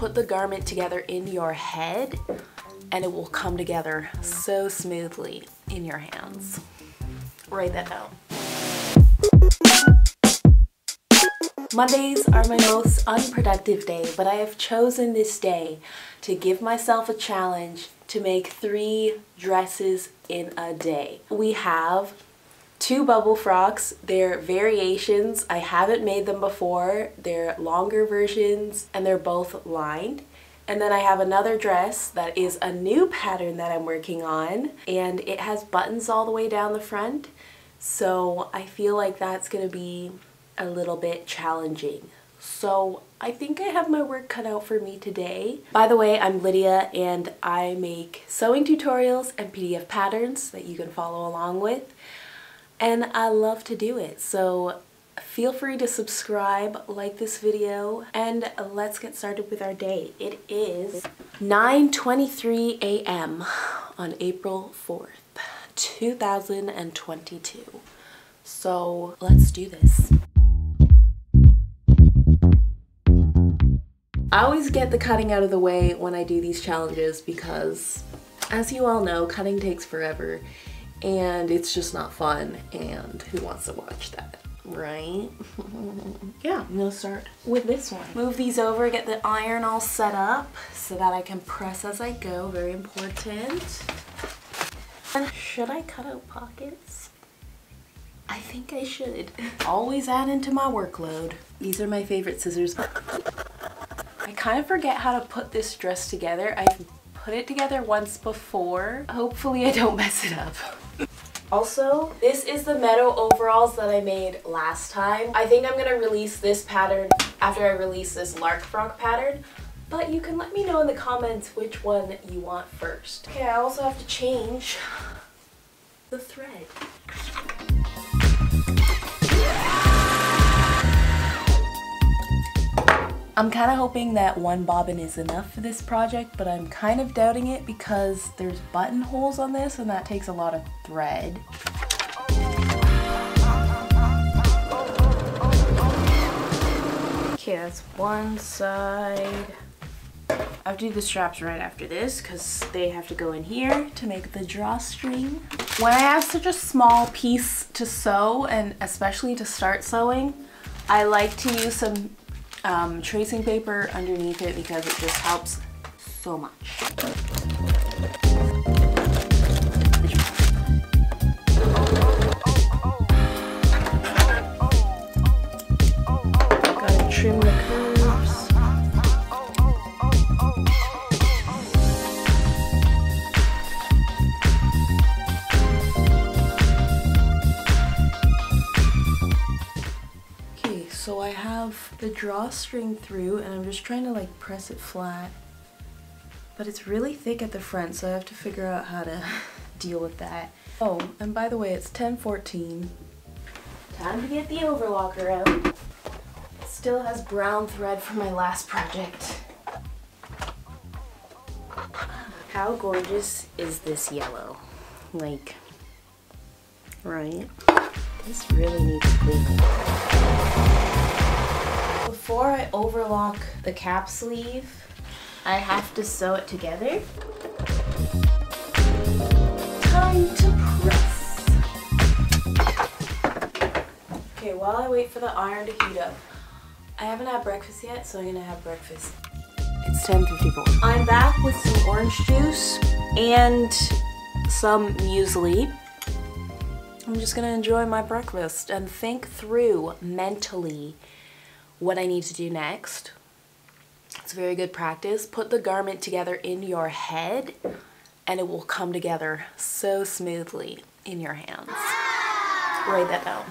put the garment together in your head and it will come together so smoothly in your hands. Write that down. Mondays are my most unproductive day, but I have chosen this day to give myself a challenge to make 3 dresses in a day. We have 2 bubble frocks. They're variations. I haven't made them before. They're longer versions and they're both lined. And then I have another dress that is a new pattern that I'm working on, and it has buttons all the way down the front. So I feel like that's gonna be a little bit challenging. So I think I have my work cut out for me today. By the way, I'm Lydia and I make sewing tutorials and PDF patterns that you can follow along with. And I love to do it. So feel free to subscribe, like this video, and let's get started with our day. It is 9:23 a.m. on April 4th, 2022. So let's do this. I always get the cutting out of the way when I do these challenges because, as you all know, cutting takes forever and it's just not fun, and who wants to watch that, right? Yeah, I'm gonna start with this one. Move these over, get the iron all set up so that I can press as I go, very important. And should I cut out pockets? I think I should. Always add into my workload. These are my favorite scissors. I kind of forget how to put this dress together. I've put it together once before. Hopefully I don't mess it up. Also, this is the meadow overalls that I made last time. I think I'm gonna release this pattern after I release this lark frock pattern, but you can let me know in the comments which one you want first. Okay, I also have to change the thread. I'm kind of hoping that 1 bobbin is enough for this project, but I'm kind of doubting it because there's buttonholes on this and that takes a lot of thread. Okay, that's one side. I have to do the straps right after this because they have to go in here to make the drawstring. When I have such a small piece to sew, and especially to start sewing, I like to use some tracing paper underneath it because it just helps so much. Gotta trim the curves. So I have the drawstring through and I'm just trying to like press it flat, but it's really thick at the front, so I have to figure out how to deal with that. Oh, and by the way, it's 10:14. Time to get the overlocker out. It still has brown thread from my last project. How gorgeous is this yellow? Like, right? This really needs cleaning. Before I overlock the cap sleeve, I have to sew it together. Time to press. Okay, while I wait for the iron to heat up, I haven't had breakfast yet, so I'm gonna have breakfast. It's 10:54. I'm back with some orange juice and some muesli. I'm just gonna enjoy my breakfast and think through mentally what I need to do next. It's very good practice. Put the garment together in your head and it will come together so smoothly in your hands. Write that down.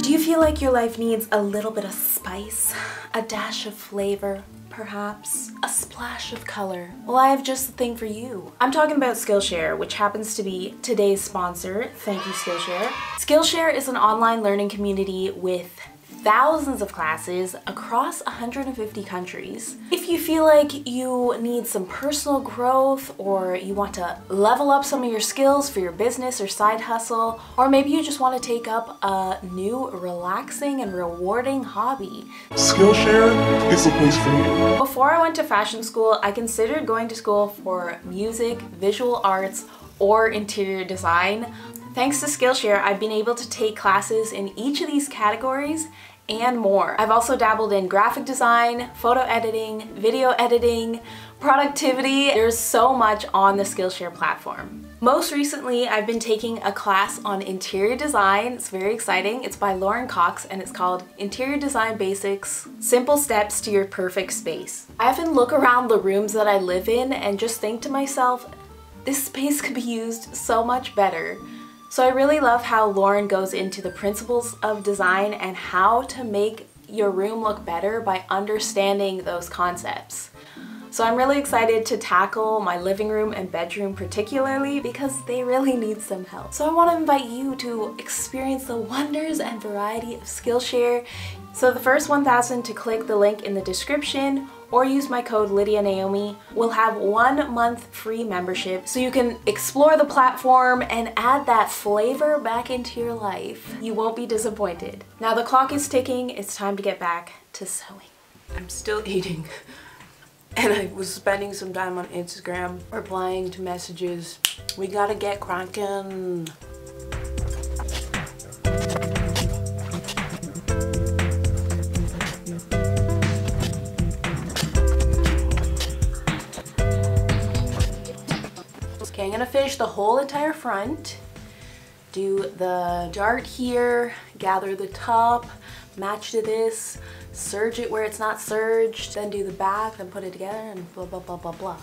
Do you feel like your life needs a little bit of spice, a dash of flavor, perhaps a splash of color? Well, I have just the thing for you. I'm talking about Skillshare, which happens to be today's sponsor. Thank you, Skillshare. Skillshare is an online learning community with thousands of classes across 150 countries. If you feel like you need some personal growth, or you want to level up some of your skills for your business or side hustle, or maybe you just want to take up a new relaxing and rewarding hobby, Skillshare is the place for you. Before I went to fashion school, I considered going to school for music, visual arts, or interior design. Thanks to Skillshare, I've been able to take classes in each of these categories and more. I've also dabbled in graphic design, photo editing, video editing, productivity. There's so much on the Skillshare platform. Most recently, I've been taking a class on interior design. It's very exciting. It's by Lauren Cox and it's called Interior Design Basics, Simple Steps to Your Perfect Space. I often look around the rooms that I live in and just think to myself, this space could be used so much better. So I really love how Lauren goes into the principles of design and how to make your room look better by understanding those concepts. So I'm really excited to tackle my living room and bedroom particularly because they really need some help. So I want to invite you to experience the wonders and variety of Skillshare. So the first 1,000 to click the link in the description or use my code LydiaNaomi will have 1 month free membership so you can explore the platform and add that flavor back into your life. You won't be disappointed. Now the clock is ticking, it's time to get back to sewing. I'm still eating and I was spending some time on Instagram replying to messages. We gotta get cranking. Okay, I'm gonna finish the whole entire front, do the dart here, gather the top, match to this, serge it where it's not serged, then do the back, then put it together and blah blah blah blah blah.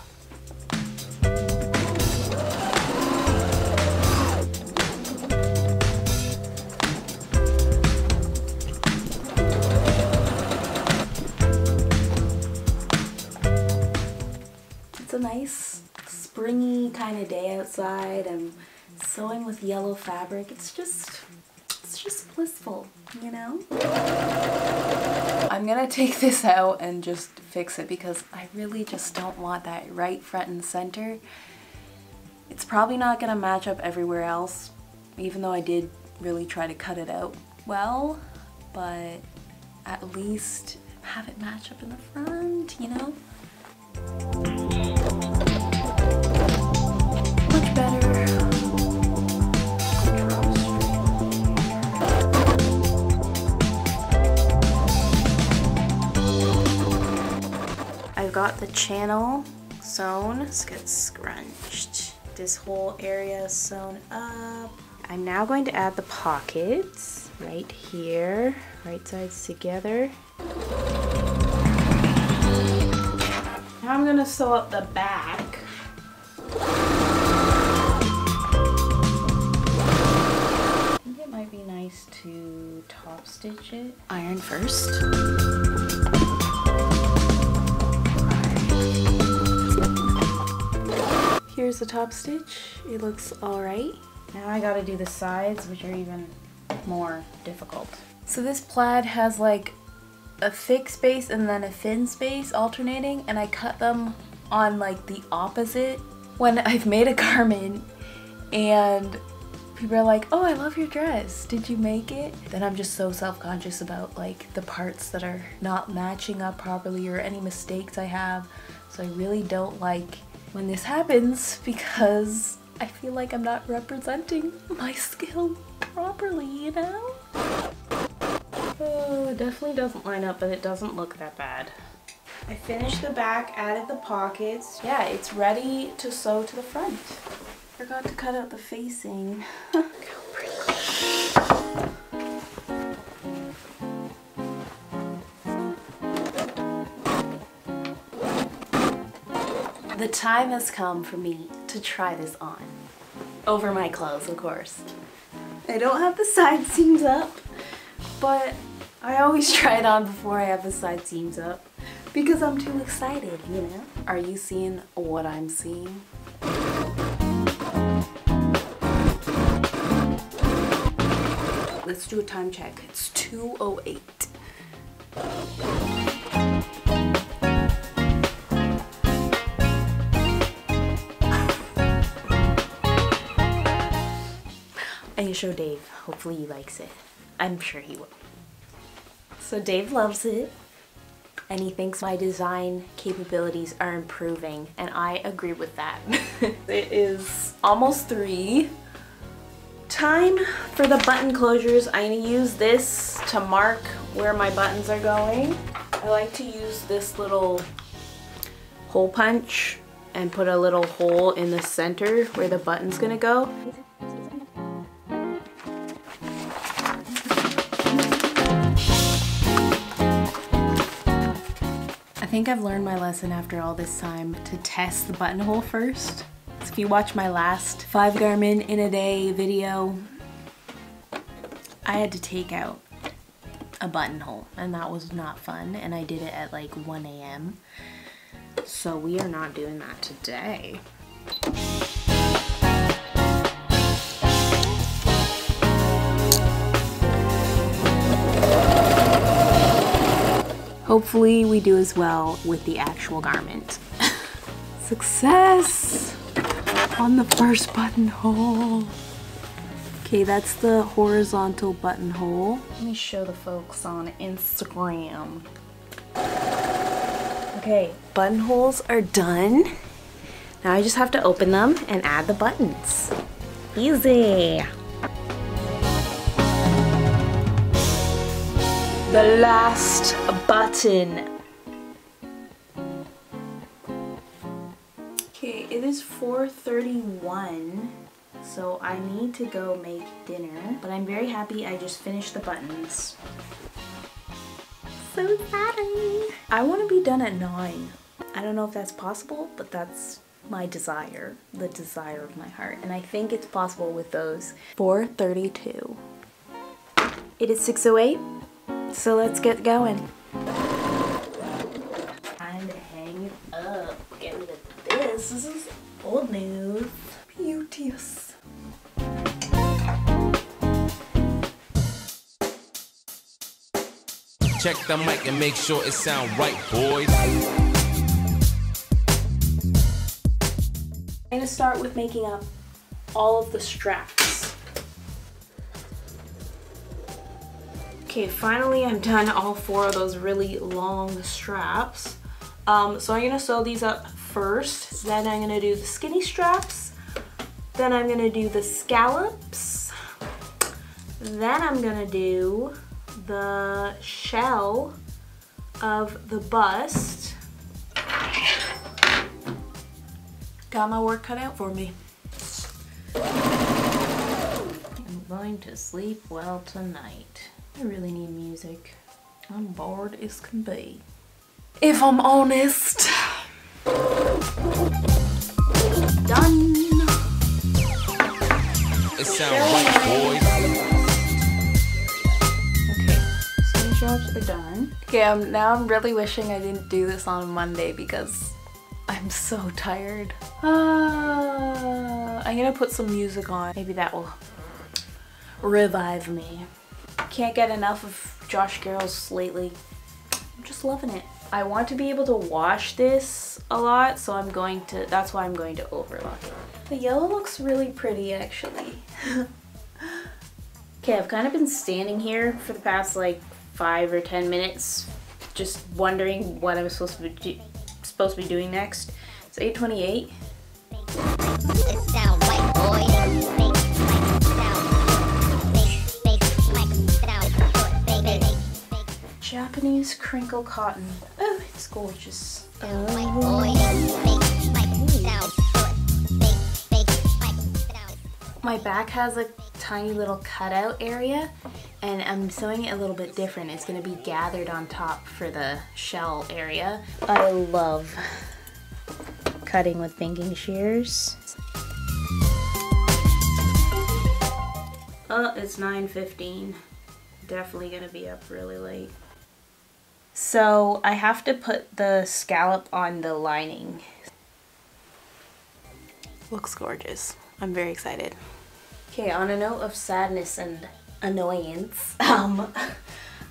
It's a nice springy kind of day outside. I'm sewing with yellow fabric. It's just blissful, you know? I'm gonna take this out and just fix it because I really just don't want that right front and center. It's probably not gonna match up everywhere else, even though I did really try to cut it out well, but at least have it match up in the front, you know? Much better. I've got the channel sewn. Let's get scrunched. This whole area sewn up. I'm now going to add the pockets right here, right sides together. Now I'm gonna sew up the back. I think it might be nice to top stitch it. Iron first. Here's the top stitch. It looks all right. Now I gotta do the sides, which are even more difficult. So this plaid has like a thick space and then a thin space alternating, and I cut them on like the opposite when I've made a garment and people are like, oh, I love your dress, did you make it? Then I'm just so self-conscious about like the parts that are not matching up properly or any mistakes I have. So I really don't like when this happens because I feel like I'm not representing my skill properly, you know? Oh, it definitely doesn't line up, but it doesn't look that bad. I finished the back, added the pockets. Yeah, it's ready to sew to the front. Forgot to cut out the facing. The time has come for me to try this on. Over my clothes, of course. I don't have the side seams up, but I always try it on before I have the side seams up because I'm too excited, you know? Are you seeing what I'm seeing? Let's do a time check. It's 2:08. I can show Dave. Hopefully he likes it. I'm sure he will. So Dave loves it, and he thinks my design capabilities are improving, and I agree with that. It is almost 3. Time for the button closures. I'm gonna use this to mark where my buttons are going. I like to use this little hole punch and put a little hole in the center where the button's gonna go. I think I've learned my lesson after all this time to test the buttonhole first. So if you watch my last 5 garment in a day video, I had to take out a buttonhole, and that was not fun, and I did it at like 1 a.m. So we are not doing that today. Hopefully we do as well with the actual garment. Success on the first buttonhole. Okay, that's the horizontal buttonhole. Let me show the folks on Instagram. Okay, buttonholes are done. Now I just have to open them and add the buttons. Easy. The last button. Okay, it is 4:31, so I need to go make dinner, but I'm very happy I just finished the buttons. So exciting! I want to be done at 9. I don't know if that's possible, but that's my desire, the desire of my heart, and I think it's possible with those. 4:32. It is 6:08. So let's get going. Time to hang up. Get rid of this. This is old news. Beauteous. Check the mic and make sure it sound right, boys. I'm gonna start with making up all of the straps. Okay, finally I'm done all 4 of those really long straps. So I'm gonna sew these up first, then I'm gonna do the skinny straps, then I'm gonna do the scallops, then I'm gonna do the shell of the bust. Got my work cut out for me. I'm going to sleep well tonight. I really need music. I'm bored as can be, if I'm honest. Done. It sound right, boys. Okay, skinny straps are done. Okay, now I'm really wishing I didn't do this on Monday because I'm so tired. I'm gonna put some music on. Maybe that will revive me. Can't get enough of Josh Garrels lately. I'm just loving it. I want to be able to wash this a lot, so that's why I'm going to overlock it. The yellow looks really pretty actually. Okay, I've kind of been standing here for the past like 5 or 10 minutes just wondering what I was supposed to be doing next. It's 8:28. It's down white boy. Japanese crinkle cotton. Oh, it's gorgeous. My back has a tiny little cutout area, and I'm sewing it a little bit different. It's going to be gathered on top for the shell area. I love cutting with banking shears. Oh, it's 9:15. Definitely going to be up really late. So I have to put the scallop on the lining. Looks gorgeous. I'm very excited. Okay, on a note of sadness and annoyance,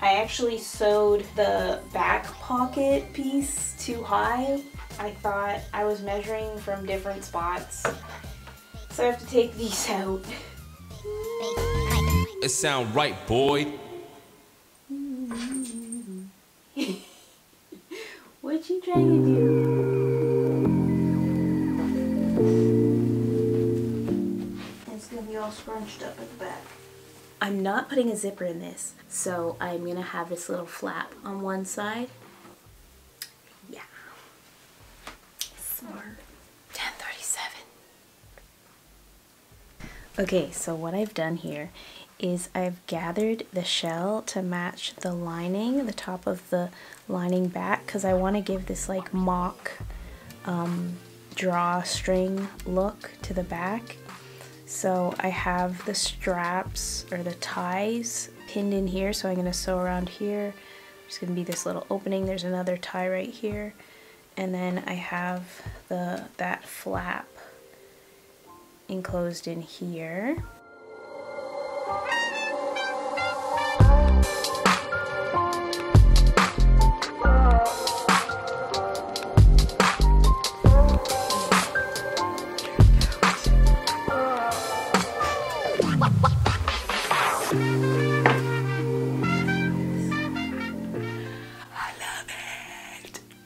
I actually sewed the back pocket piece too high. I thought I was measuring from different spots. So I have to take these out. It sound right, boy. What you trying to do? It's gonna be all scrunched up at the back. I'm not putting a zipper in this, so I'm gonna have this little flap on one side. Yeah. Smart. 10:37. Okay, so what I've done here is I've gathered the shell to match the lining, the top of the lining back, because I want to give this like mock drawstring look to the back. So I have the straps or the ties pinned in here, so I'm going to sew around here. There's going to be this little opening, there's another tie right here, and then I have that flap enclosed in here.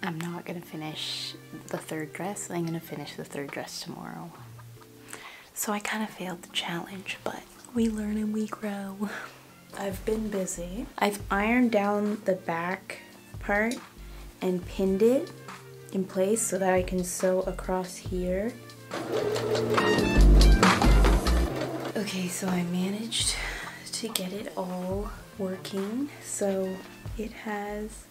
I'm not gonna finish the third dress. I'm gonna finish the third dress tomorrow. So I kind of failed the challenge, but we learn and we grow. I've been busy. I've ironed down the back part and pinned it in place so that I can sew across here. Okay, so I managed to get it all working. So it has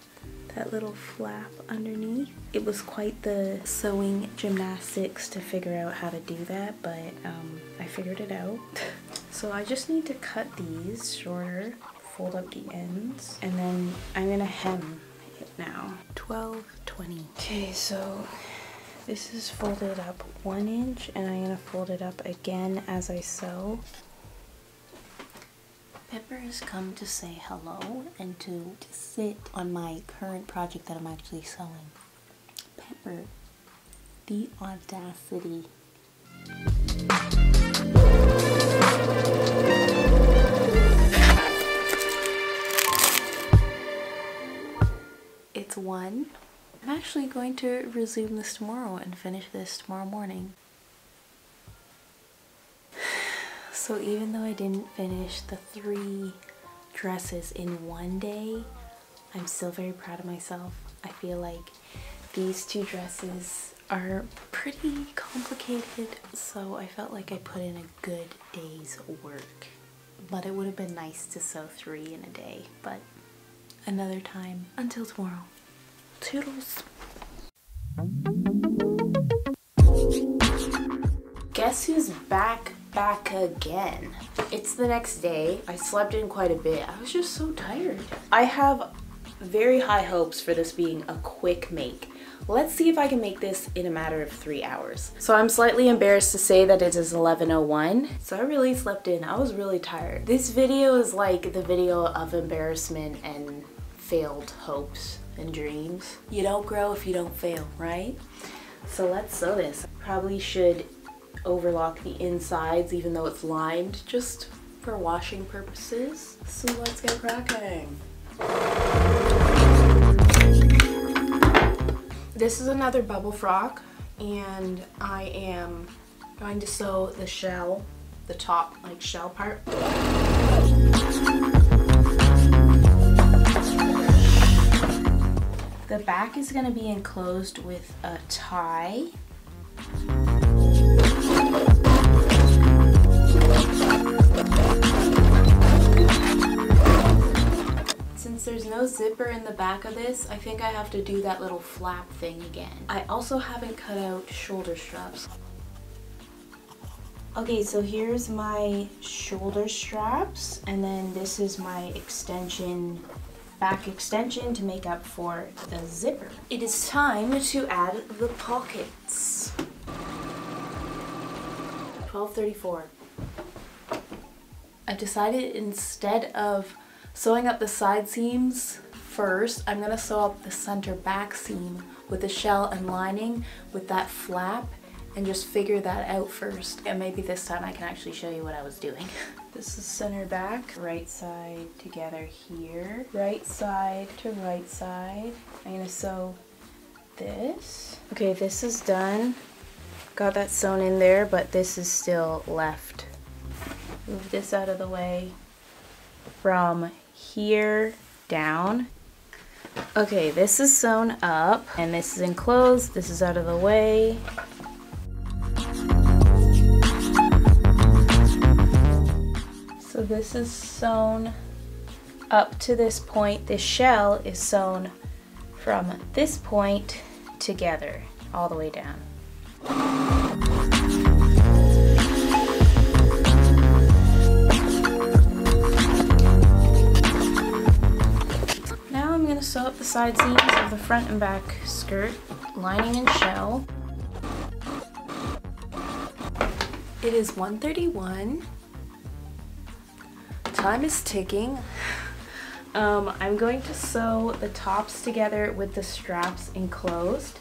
that little flap underneath. It was quite the sewing gymnastics to figure out how to do that, but I figured it out. So I just need to cut these shorter, fold up the ends, and then I'm gonna hem it now. 12/20. Okay, so this is folded up 1 inch, and I'm gonna fold it up again as I sew. Pepper has come to say hello and to sit on my current project that I'm actually sewing. Pepper, the audacity. It's 1. I'm actually going to resume this tomorrow and finish this tomorrow morning. So even though I didn't finish the 3 dresses in 1 day, I'm still very proud of myself. I feel like these 2 dresses are pretty complicated, so I felt like I put in a good day's work. But it would have been nice to sew 3 in a day, but another time. Until tomorrow. Toodles. Guess who's back again? It's the next day. I slept in quite a bit. I was just so tired. I have very high hopes for this being a quick make. Let's see if I can make this in a matter of 3 hours. So I'm slightly embarrassed to say that it is 11:01. So I really slept in. I was really tired. This video is like the video of embarrassment and failed hopes and dreams. You don't grow if you don't fail, right? So let's sew this. Probably should overlock the insides even though it's lined, just for washing purposes. So let's get cracking. This is another bubble frock, and I am going to sew the shell, the top like shell part. The back is going to be enclosed with a tie. Since there's no zipper in the back of this, I think I have to do that little flap thing again. I also haven't cut out shoulder straps. Okay, so here's my shoulder straps, and then this is my extension, back extension to make up for the zipper. It is time to add the pockets. 12:34. I decided instead of Sewing up the side seams first, I'm gonna sew up the center back seam with the shell and lining with that flap and just figure that out first. And maybe this time I can actually show you what I was doing. This is center back, right side together here, right side to right side. I'm gonna sew this. Okay, this is done. Got that sewn in there, but this is still left. Move this out of the way from here down. Okay, this is sewn up and this is enclosed. This is out of the way. So this is sewn up to this point. This shell is sewn from this point together all the way down. Now I'm going to sew up the side seams of the front and back skirt, lining and shell. It is 1:31. Time is ticking. I'm going to sew the tops together with the straps enclosed,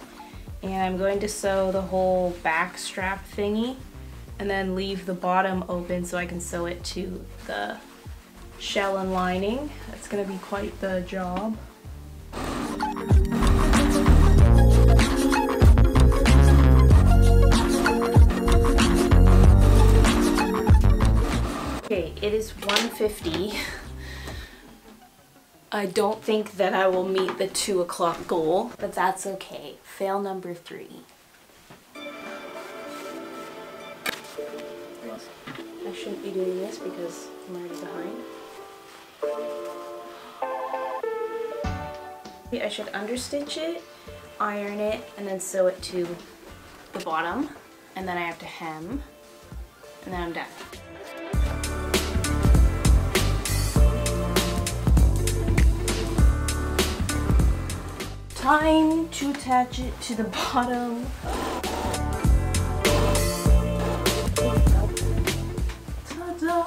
and I'm going to sew the whole back strap thingy and then leave the bottom open so I can sew it to the shell and lining. That's going to be quite the job. Okay, it is 1:50. I don't think that I will meet the 2 o'clock goal, but that's okay. Fail number 3. I shouldn't be doing this because I'm already behind. I should understitch it, iron it, and then sew it to the bottom, and then I have to hem, and then I'm done. Time to attach it to the bottom. Ta-da!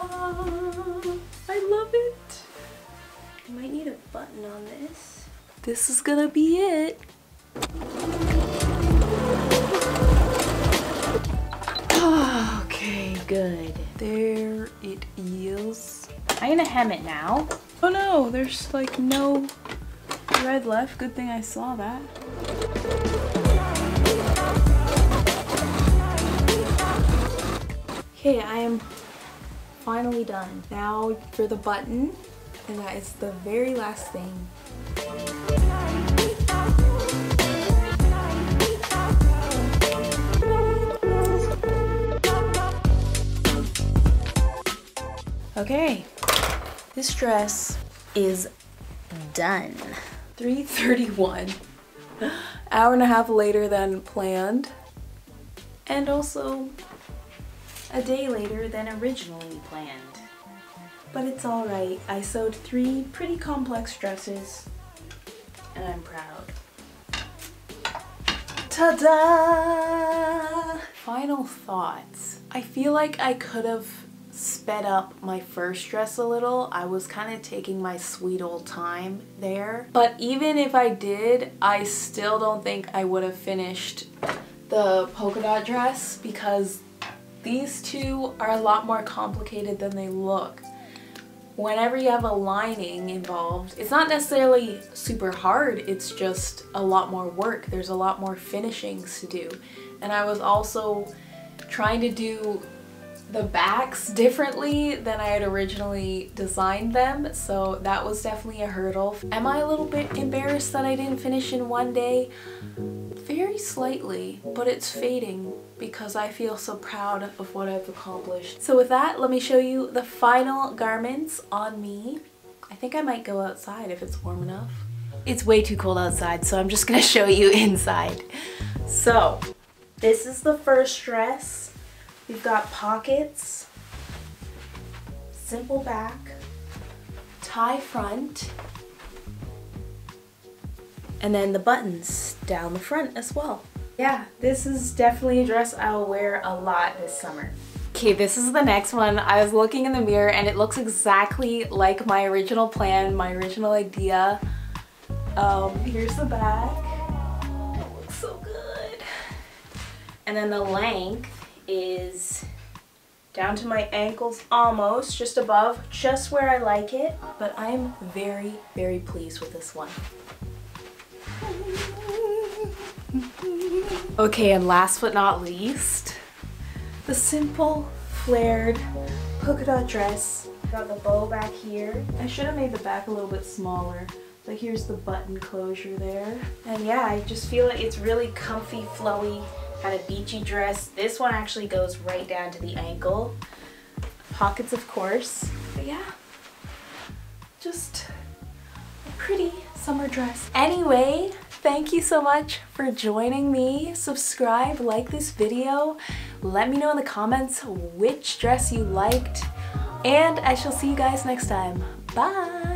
I love it! I might need a button on this. This is gonna be it. Okay, good. There it is. I'm gonna hem it now. Oh no, there's like no thread left. Good thing I saw that. Okay, I am finally done. Now for the button, and that is the very last thing. Okay, this dress is done. 3:31, hour and a half later than planned, and also a day later than originally planned. But it's alright, I sewed 3 pretty complex dresses, and I'm proud. Ta-da! Final thoughts. I feel like I could have sped up my first dress a little. I was kind of taking my sweet old time there. But even if I did, I still don't think I would have finished the polka dot dress because these two are a lot more complicated than they look. Whenever you have a lining involved, it's not necessarily super hard, it's just a lot more work. There's a lot more finishings to do. And I was also trying to do the backs differently than I had originally designed them, so that was definitely a hurdle. Am I a little bit embarrassed that I didn't finish in one day? Very slightly, but it's fading because I feel so proud of what I've accomplished. So with that, let me show you the final garments on me. I think I might go outside if it's warm enough. It's way too cold outside, so I'm just gonna show you inside. So, this is the first dress. We've got pockets, simple back, tie front, and then the buttons down the front as well. Yeah, this is definitely a dress I'll wear a lot this summer. Okay, this is the next one. I was looking in the mirror and it looks exactly like my original plan, my original idea. Here's the back. It looks so good. And then the length is down to my ankles almost, just above, just where I like it. But I'm very, very pleased with this one. Okay, and last but not least, the simple flared polka dot dress. Got the bow back here. I should have made the back a little bit smaller, but here's the button closure there. And yeah, I just feel like it's really comfy, flowy, kind of beachy dress. This one actually goes right down to the ankle. Pockets, of course. But yeah, just a pretty summer dress. Anyway, thank you so much for joining me. Subscribe, like this video. Let me know in the comments which dress you liked. And I shall see you guys next time. Bye!